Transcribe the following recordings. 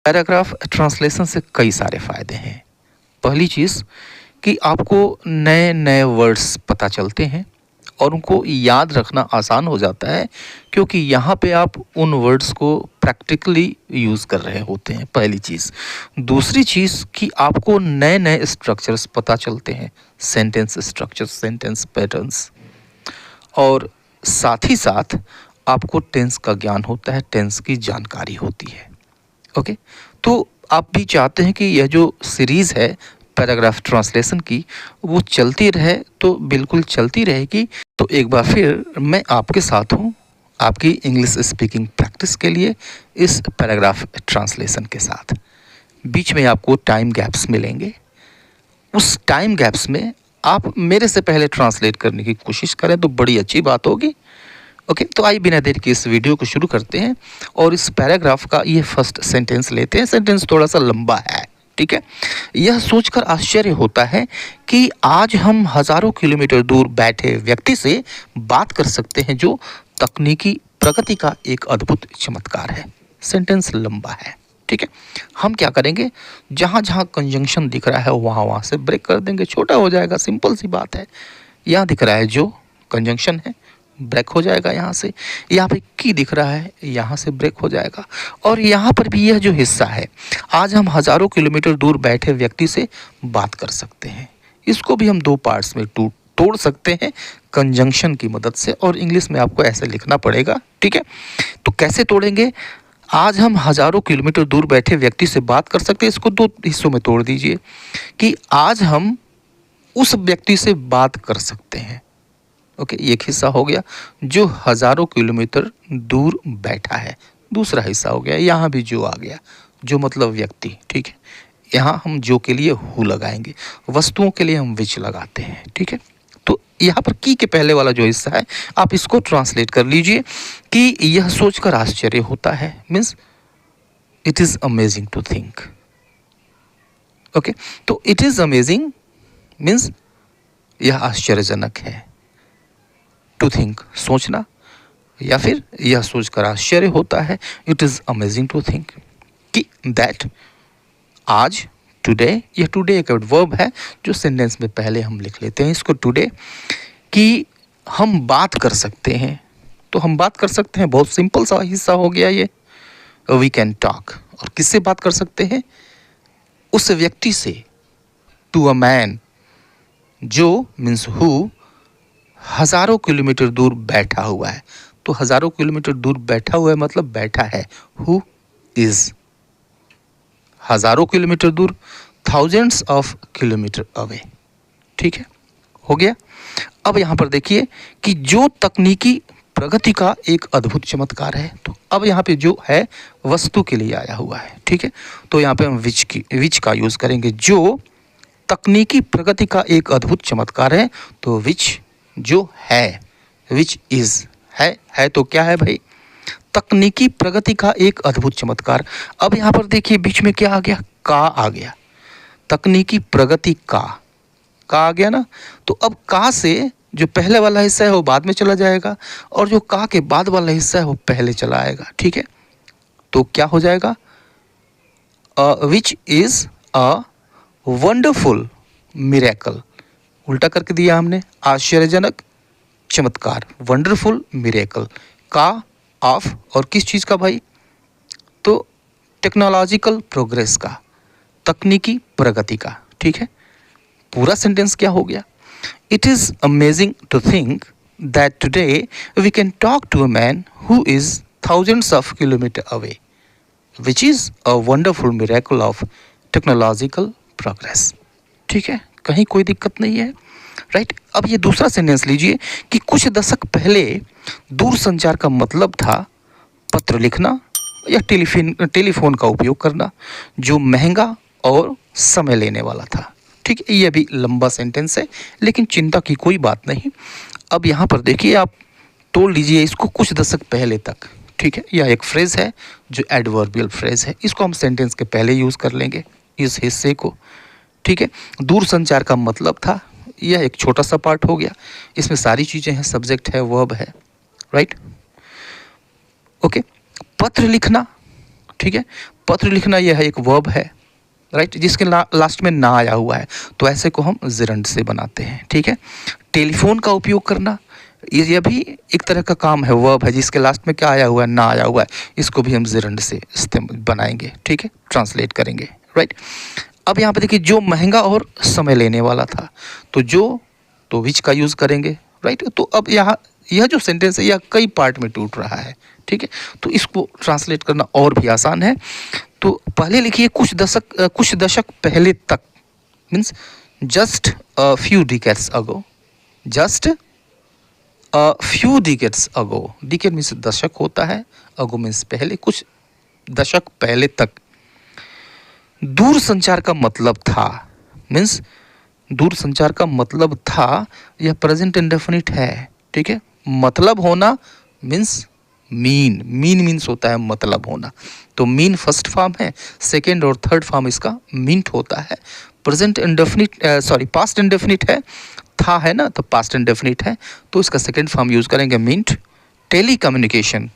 Paragraph translation से कई सारे फ़ायदे हैं। पहली चीज़ कि आपको नए नए वर्ड्स पता चलते हैं और उनको याद रखना आसान हो जाता है, क्योंकि यहाँ पे आप उन वर्ड्स को प्रैक्टिकली यूज़ कर रहे होते हैं, पहली चीज़। दूसरी चीज़ कि आपको नए नए स्ट्रक्चर्स पता चलते हैं, सेंटेंस स्ट्रक्चर, सेंटेंस पैटर्न्स, और साथ ही साथ आपको टेंस का ज्ञान होता है, टेंस की जानकारी होती है। ओके, तो आप भी चाहते हैं कि यह जो सीरीज़ है पैराग्राफ ट्रांसलेशन की वो चलती रहे, तो बिल्कुल चलती रहेगी। तो एक बार फिर मैं आपके साथ हूँ आपकी इंग्लिश स्पीकिंग प्रैक्टिस के लिए इस पैराग्राफ ट्रांसलेशन के साथ। बीच में आपको टाइम गैप्स मिलेंगे, उस टाइम गैप्स में आप मेरे से पहले ट्रांसलेट करने की कोशिश करें तो बड़ी अच्छी बात होगी। ओके, तो आइए बिना देर के इस वीडियो को शुरू करते हैं और इस पैराग्राफ का ये फर्स्ट सेंटेंस लेते हैं। सेंटेंस थोड़ा सा लंबा है, ठीक है। यह सोचकर आश्चर्य होता है कि आज हम हजारों किलोमीटर दूर बैठे व्यक्ति से बात कर सकते हैं जो तकनीकी प्रगति का एक अद्भुत चमत्कार है। सेंटेंस लंबा है, ठीक है। हम क्या करेंगे, जहाँ जहाँ कंजंक्शन दिख रहा है वहाँ वहाँ से ब्रेक कर देंगे, छोटा हो जाएगा, सिंपल सी बात है। यहाँ दिख रहा है जो कंजंक्शन है, ब्रेक हो जाएगा यहाँ से। यहाँ पे की दिख रहा है, यहाँ से ब्रेक हो जाएगा। और यहाँ पर भी यह जो हिस्सा है, आज हम हजारों किलोमीटर दूर बैठे व्यक्ति से बात कर सकते हैं, इसको भी हम दो पार्ट्स में तोड़ सकते हैं कंजंक्शन की मदद से, और इंग्लिश में आपको ऐसे लिखना पड़ेगा, ठीक है। तो कैसे तोड़ेंगे, आज हम हजारों किलोमीटर दूर बैठे व्यक्ति से बात कर सकते हैं, इसको दो हिस्सों में तोड़ दीजिए कि आज हम उस व्यक्ति से बात कर सकते हैं। ओके, एक हिस्सा हो गया जो हजारों किलोमीटर दूर बैठा है, दूसरा हिस्सा हो गया यहाँ भी जो आ गया, जो मतलब व्यक्ति, ठीक है। यहाँ हम जो के लिए हु लगाएंगे, वस्तुओं के लिए हम विच लगाते हैं, ठीक है। तो यहाँ पर की के पहले वाला जो हिस्सा है आप इसको ट्रांसलेट कर लीजिए कि यह सोचकर आश्चर्य होता है, means it is amazing to think. Okay, तो इट इज़ अमेजिंग मीन्स यह आश्चर्यजनक है, टू थिंक सोचना, या फिर यह सोचकर आश्चर्य होता है, it is amazing to think कि दैट आज, टुडे, यह टुडे एक वर्ब है जो सेंटेंस में पहले हम लिख लेते हैं इसको टुडे, कि हम बात कर सकते हैं। तो हम बात कर सकते हैं, बहुत सिंपल सा हिस्सा हो गया ये, वी कैन टॉक। और किससे बात कर सकते हैं, उस व्यक्ति से, टू अ मैन, जो मीन्स हु हजारों किलोमीटर दूर बैठा हुआ है। तो हजारों किलोमीटर दूर बैठा हुआ है मतलब बैठा है, हु इज हजारों किलोमीटर दूर, थाउजेंड्स ऑफ किलोमीटर अवे, ठीक है, हो गया। अब यहाँ पर देखिए कि जो तकनीकी प्रगति का एक अद्भुत चमत्कार है, तो अब यहाँ पे जो है वस्तु के लिए आया हुआ है, ठीक है। तो यहाँ पे हम विच का यूज करेंगे, जो तकनीकी प्रगति का एक अद्भुत चमत्कार है। तो विच जो है, विच इज है तो क्या है भाई, तकनीकी प्रगति का एक अद्भुत चमत्कार। अब यहाँ पर देखिए बीच में क्या आ गया, का आ गया, तकनीकी प्रगति का आ गया ना। तो अब का से जो पहले वाला हिस्सा है वो बाद में चला जाएगा, और जो का के बाद वाला हिस्सा है वो पहले चला आएगा, ठीक है। तो क्या हो जाएगा, which is a wonderful miracle, उल्टा करके दिया हमने, आश्चर्यजनक चमत्कार, वंडरफुल मिरेकल, का ऑफ, और किस चीज़ का भाई, तो टेक्नोलॉजिकल प्रोग्रेस का, तकनीकी प्रगति का, ठीक है। पूरा सेंटेंस क्या हो गया, it is amazing to think that today we can talk to a man who is thousands of kilometre away, which is a wonderful miracle of technological progress, ठीक है, कहीं कोई दिक्कत नहीं है, राइट। अब ये दूसरा सेंटेंस लीजिए कि कुछ दशक पहले दूर संचार का मतलब था पत्र लिखना या टेलीफोन का उपयोग करना, जो महंगा और समय लेने वाला था, ठीक है। ये भी लंबा सेंटेंस है लेकिन चिंता की कोई बात नहीं। अब यहाँ पर देखिए, आप तोड़ लीजिए इसको कुछ दशक पहले तक, ठीक है। यह एक फ्रेज है जो एडवर्बियल फ्रेज है, इसको हम सेंटेंस के पहले यूज़ कर लेंगे, इस हिस्से को, ठीक है। दूर संचार का मतलब था, यह एक छोटा सा पार्ट हो गया, इसमें सारी चीज़ें हैं, सब्जेक्ट है, वर्ब है, राइट। ओके, पत्र लिखना, ठीक है। पत्र लिखना यह एक वर्ब है, राइट, जिसके लास्ट में ना आया हुआ है, तो ऐसे को हम जिरंड से बनाते हैं, ठीक है। टेलीफोन का उपयोग करना, ये भी एक तरह का काम है, वर्ब है जिसके लास्ट में क्या आया हुआ है, ना आया हुआ है, इसको भी हम जिरंड से बनाएंगे, ठीक है, ट्रांसलेट करेंगे, राइट। अब यहाँ पे देखिए जो महंगा और समय लेने वाला था, तो विच का यूज़ करेंगे, राइट। तो अब यहाँ यह जो सेंटेंस है यह कई पार्ट में टूट रहा है, ठीक है, तो इसको ट्रांसलेट करना और भी आसान है। तो पहले लिखिए कुछ दशक पहले तक, means just a few decades ago, just a few decades ago, decade means दशक होता है, अगो मीन्स पहले, कुछ दशक पहले तक दूर संचार का मतलब था, मीन्स दूर संचार का मतलब था, यह प्रेजेंट इंडेफिनिट है, ठीक है। मतलब होना मीन्स मीन मीन्स होता है मतलब होना, तो मीन फर्स्ट फॉर्म है, सेकेंड और थर्ड फॉर्म इसका मीन्ट होता है। प्रेजेंट इंडेफिनिट पास्ट इंडेफिनिट है, था है ना, तो पास्ट इंडेफिनिट है, तो इसका सेकेंड फॉर्म यूज करेंगे मीन्ट। टेली कम्युनिकेशन,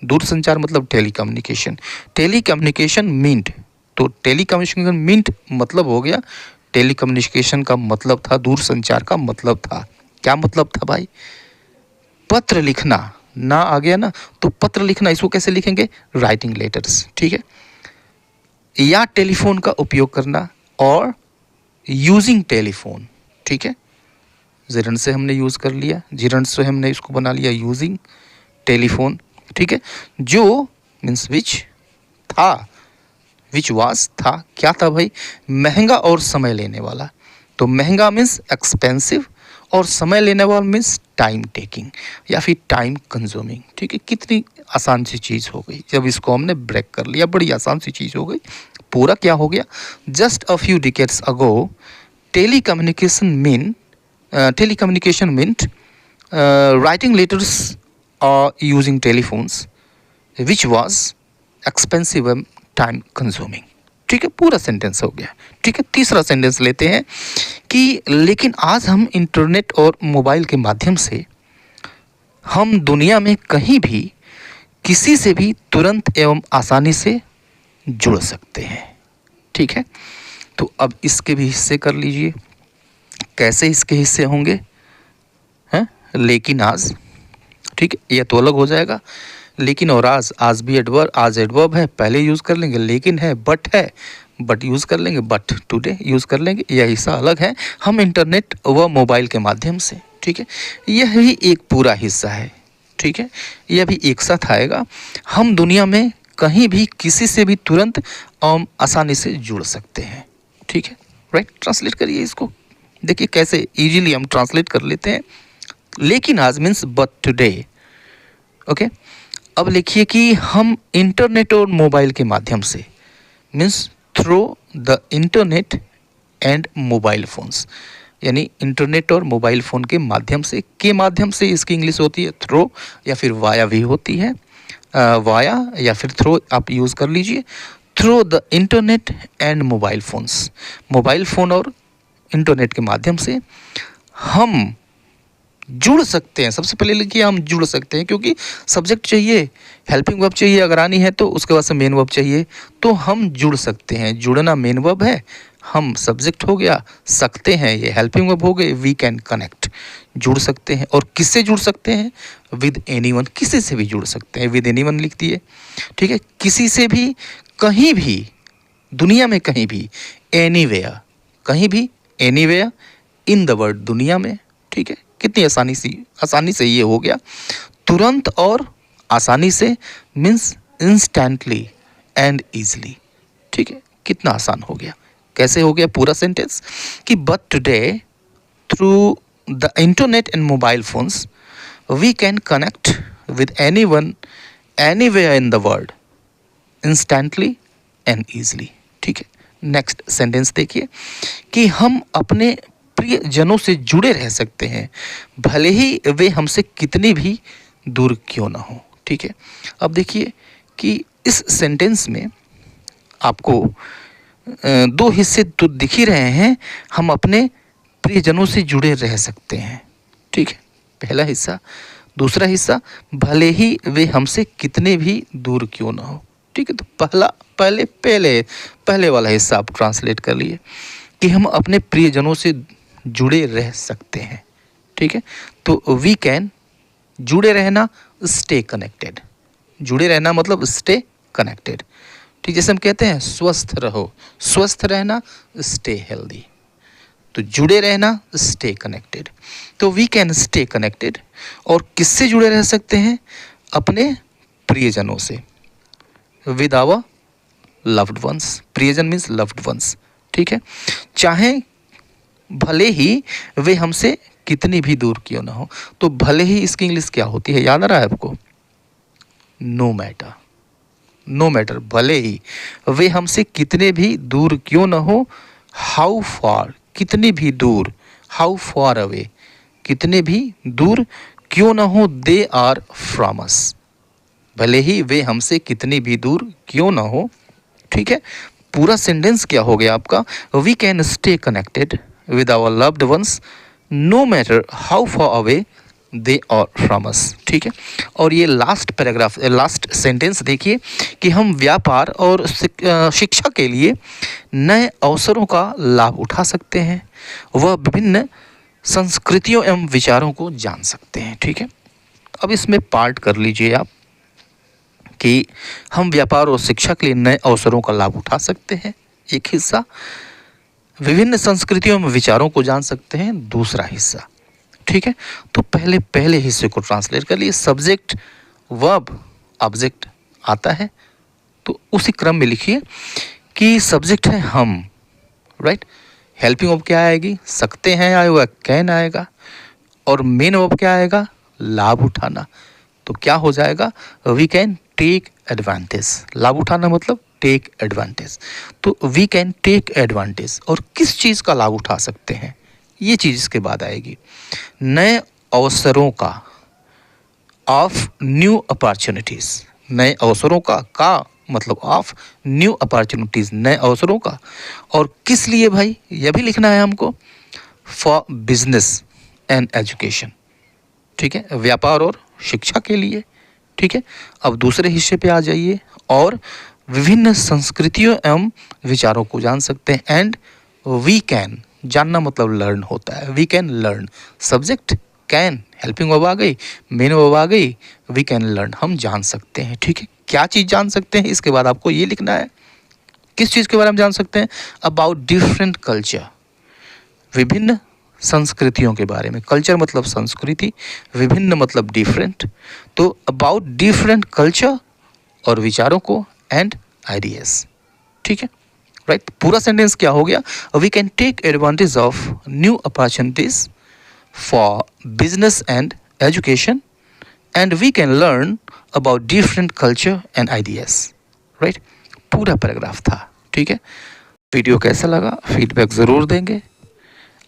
दूर संचार मतलब टेली कम्युनिकेशन मीन्ट, तो टेली कम्युनिकेशन मीन्ट मतलब हो गया, टेली कम्युनिकेशन का मतलब था, दूर संचार का मतलब था, क्या मतलब था भाई, पत्र लिखना, ना आ गया ना, तो पत्र लिखना, इसको कैसे लिखेंगे, राइटिंग लेटर्स, ठीक है, या टेलीफोन का उपयोग करना, और यूजिंग टेलीफोन, ठीक है, जिरंड से हमने यूज़ कर लिया, जिरंड से हमने इसको बना लिया यूजिंग टेलीफोन, ठीक है। जो मीन्स विच था, विच वाज था, क्या था भाई, महंगा और समय लेने वाला, तो महंगा मीन्स एक्सपेंसिव, और समय लेने वाला मीन्स टाइम टेकिंग या फिर टाइम कंज्यूमिंग, ठीक है। कितनी आसान सी चीज़ हो गई, जब इसको हमने ब्रेक कर लिया, बड़ी आसान सी चीज़ हो गई। पूरा क्या हो गया, just a few decades ago telecommunication meant writing letters और using telephones which was expensive and time consuming, ठीक है, पूरा सेंटेंस हो गया, ठीक है। तीसरा सेंटेंस लेते हैं कि लेकिन आज हम इंटरनेट और मोबाइल के माध्यम से हम दुनिया में कहीं भी किसी से भी तुरंत एवं आसानी से जुड़ सकते हैं, ठीक है। तो अब इसके भी हिस्से कर लीजिए, कैसे इसके हिस्से होंगे, हैं, लेकिन आज, ठीक है, यह तो अलग हो जाएगा, लेकिन और आज भी आज एडवर्ब है, पहले यूज़ कर लेंगे, लेकिन है, बट यूज़ कर लेंगे, बट टुडे यूज़ कर लेंगे, यह हिस्सा अलग है, हम इंटरनेट व मोबाइल के माध्यम से, ठीक है, यह भी एक पूरा हिस्सा है, ठीक है, यह भी एक साथ आएगा, हम दुनिया में कहीं भी किसी से भी तुरंत आसानी से जुड़ सकते हैं, ठीक है, राइट। ट्रांसलेट करिए इसको, देखिए कैसे इजीली हम ट्रांसलेट कर लेते हैं। लेकिन आज मीन्स बट टुडे, ओके। अब लिखिए कि हम इंटरनेट और मोबाइल के माध्यम से, means through the internet and mobile phones, यानी इंटरनेट और मोबाइल फ़ोन के माध्यम से इसकी इंग्लिश होती है थ्रो, या फिर वाया भी होती है, वाया या फिर थ्रो आप यूज़ कर लीजिए। Through the internet and mobile phones, mobile phone और इंटरनेट के माध्यम से हम जुड़ सकते हैं। सबसे पहले लिखिए हम जुड़ सकते हैं, क्योंकि सब्जेक्ट चाहिए, हेल्पिंग वर्ब चाहिए, अगर आनी है तो उसके बाद से मेन वर्ब चाहिए, तो हम जुड़ सकते हैं, जुड़ना मेन वर्ब है, हम सब्जेक्ट हो गया, सकते हैं ये हेल्पिंग वर्ब हो गए, वी कैन कनेक्ट, जुड़ सकते हैं। और किससे जुड़ सकते हैं, विद एनीवन, किसी से भी जुड़ सकते हैं, विद एनीवन लिख दिए, ठीक है, किसी से भी, कहीं भी, दुनिया में कहीं भी, एनीवेयर, कहीं भी, एनीवेयर इन द वर्ल्ड, दुनिया में, ठीक है, कितनी आसानी से ये हो गया, तुरंत और आसानी से मीन्स इंस्टेंटली एंड ईजली, ठीक है, कितना आसान हो गया, कैसे हो गया पूरा सेंटेंस कि but today through the internet and mobile phones we can connect with anyone anywhere in the world instantly and easily, ठीक है। नेक्स्ट सेंटेंस देखिए कि हम अपने प्रियजनों से जुड़े रह सकते हैं, भले ही वे हमसे कितने भी दूर क्यों ना हो, ठीक है। अब देखिए कि इस सेंटेंस में आपको दो हिस्से तो दिख ही रहे हैं, हम अपने प्रियजनों से जुड़े रह सकते हैं, ठीक है, पहला हिस्सा। दूसरा हिस्सा, भले ही वे हमसे कितने भी दूर क्यों ना हो, ठीक है, तो पहले वाला हिस्सा आप ट्रांसलेट कर लिए कि हम अपने प्रियजनों से जुड़े रह सकते हैं। ठीक है, तो वी कैन, जुड़े रहना, स्टे कनेक्टेड। जुड़े रहना मतलब स्टे कनेक्टेड। ठीक, जैसे हम कहते हैं स्वस्थ रहो, स्वस्थ रहना, स्टे हेल्दी। तो जुड़े रहना, स्टे कनेक्टेड। तो वी कैन स्टे कनेक्टेड। और किससे जुड़े रह सकते हैं? अपने प्रियजनों से, विद आवर लव्ड वंस। प्रियजन मीन्स लव्ड वंस। ठीक है, चाहे भले ही वे हमसे कितनी भी दूर क्यों ना हो। तो भले ही इसकी इंग्लिश क्या होती है, याद आ रहा है आपको? No matter. नो मैटर, भले ही वे हमसे कितने भी दूर क्यों ना हो। हाउ फार, कितनी भी दूर, हाउ फार अवे, कितने भी दूर क्यों ना हो, दे आर फ्रॉम अस। भले ही वे हमसे कितनी भी दूर क्यों ना हो। ठीक है, पूरा सेंटेंस क्या हो गया आपका? We can stay connected with our loved ones no matter how far away they are from us. ठीक है, और ये लास्ट पैराग्राफ, लास्ट सेंटेंस देखिए कि हम व्यापार और शिक्षा के लिए नए अवसरों का लाभ उठा सकते हैं, वह विभिन्न संस्कृतियों एवं विचारों को जान सकते हैं। ठीक है, अब इसमें पार्ट कर लीजिए आप कि हम व्यापार और शिक्षा के लिए नए अवसरों का लाभ उठा सकते हैं, एक हिस्सा। विभिन्न संस्कृतियों में विचारों को जान सकते हैं, दूसरा हिस्सा। ठीक है, तो पहले हिस्से को ट्रांसलेट कर लिए। सब्जेक्ट, वर्ब, ऑब्जेक्ट आता है तो उसी क्रम में लिखिए कि सब्जेक्ट है हम, राइट। हेल्पिंग वर्ब क्या आएगी? सकते हैं आएगा, कैन आएगा। और मेन वर्ब क्या आएगा? लाभ उठाना। तो क्या हो जाएगा? We can take advantage. लाभ उठाना मतलब टेक एडवांटेज। तो वी कैन टेक एडवांटेज। और किस चीज़ का लाभ उठा सकते हैं, ये चीज़ इसके बाद आएगी। नए अवसरों का, ऑफ न्यू अपॉर्चुनिटीज़। नए अवसरों का मतलब ऑफ न्यू अपॉर्चुनिटीज़, नए अवसरों का। और किस लिए भाई, यह भी लिखना है हमको। For business and education. ठीक है, व्यापार और शिक्षा के लिए। ठीक है, अब दूसरे हिस्से पे आ जाइए। और विभिन्न संस्कृतियों एवं विचारों को जान सकते हैं। एंड वी कैन, जानना मतलब लर्न होता है। We can learn, subject can, helping verb आ गई, मेन वर्ब आ गई, वी कैन लर्न, हम जान सकते हैं। ठीक है, क्या चीज़ जान सकते हैं, इसके बाद आपको ये लिखना है। किस चीज़ के बारे में जान सकते हैं? अबाउट डिफरेंट कल्चर, विभिन्न संस्कृतियों के बारे में। कल्चर मतलब संस्कृति, विभिन्न मतलब डिफरेंट। तो अबाउट डिफरेंट कल्चर और विचारों को, एंड आइडियाज। ठीक है, राइट। पूरा सेंटेंस क्या हो गया? We can take advantage of new opportunities for business and education, and we can learn about different culture and ideas, right. पूरा पैराग्राफ था। ठीक है, वीडियो कैसा लगा फीडबैक ज़रूर देंगे।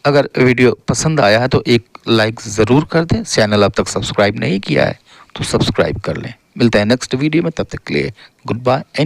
अगर वीडियो पसंद आया है तो एक लाइक ज़रूर कर दें। चैनल अब तक सब्सक्राइब नहीं किया है तो सब्सक्राइब कर लें। मिलता है नेक्स्ट वीडियो में, तब तक के लिए गुड बाय एंड